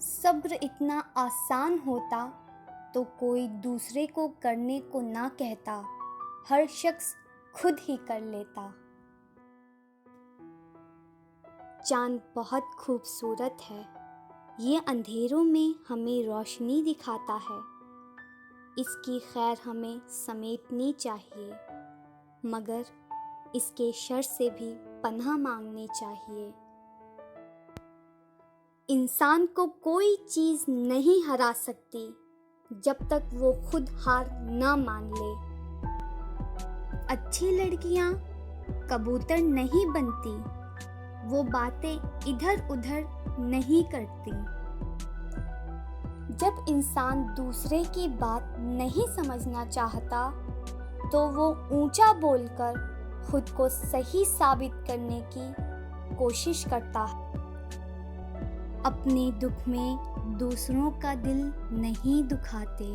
صبر اتنا آسان ہوتا تو کوئی دوسرے کو کرنے کو نہ کہتا، ہر شخص خود ہی کر لیتا۔ چاند بہت خوبصورت ہے، یہ اندھیروں میں ہمیں روشنی دکھاتا ہے۔ اس کی خیر ہمیں سمیٹنی چاہیے، مگر اس کے شر سے بھی پناہ مانگنی چاہیے۔ انسان کو کوئی چیز نہیں ہرا سکتی جب تک وہ خود ہار نہ مان لے۔ اچھی لڑکیاں کبوتر نہیں بنتی، وہ باتیں ادھر ادھر نہیں کرتی۔ جب انسان دوسرے کی بات نہیں سمجھنا چاہتا تو وہ اونچا بول کر خود کو صحیح ثابت کرنے کی کوشش کرتا ہے۔ اپنے دکھ میں دوسروں کا دل نہیں دکھاتے۔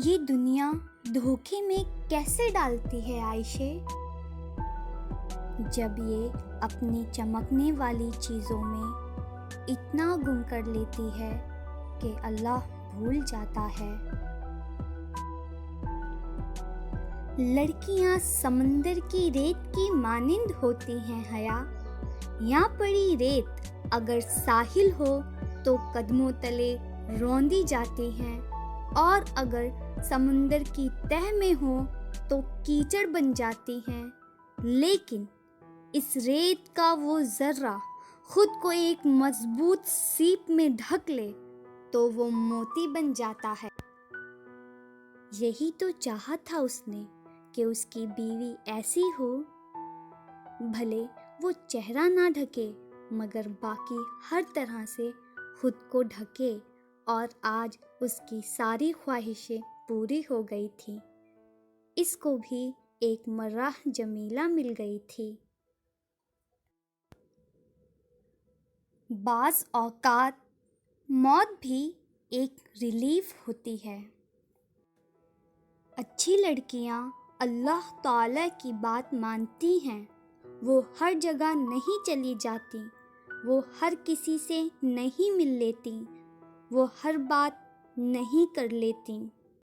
یہ دنیا دھوکے میں کیسے ڈالتی ہے عائشہ، جب یہ اپنی چمکنے والی چیزوں میں اتنا گم کر لیتی ہے کہ اللہ بھول جاتا ہے۔ لڑکیاں سمندر کی ریت کی مانند ہوتی ہیں حیا، یہاں پڑی ریت اگر ساحل ہو تو قدموں تلے روندی جاتی ہیں، اور اگر سمندر کی تہ میں ہو تو کیچڑ بن جاتی ہیں۔ لیکن اس ریت کا وہ ذرہ خود کو ایک مضبوط سیپ میں ڈھک لے تو وہ موتی بن جاتا ہے۔ یہی تو چاہا تھا اس نے کہ اس کی بیوی ایسی ہو، بھلے وہ چہرہ نہ ڈھکے مگر باقی ہر طرح سے خود کو ڈھکے، اور آج اس کی ساری خواہشیں پوری ہو گئی تھیں۔ اس کو بھی ایک مرہ جمیلہ مل گئی تھی۔ بعض اوقات موت بھی ایک ریلیف ہوتی ہے۔ اچھی لڑکیاں اللہ تعالیٰ کی بات مانتی ہیں، وہ ہر جگہ نہیں چلی جاتی، وہ ہر کسی سے نہیں مل لیتی، وہ ہر بات نہیں کر لیتی۔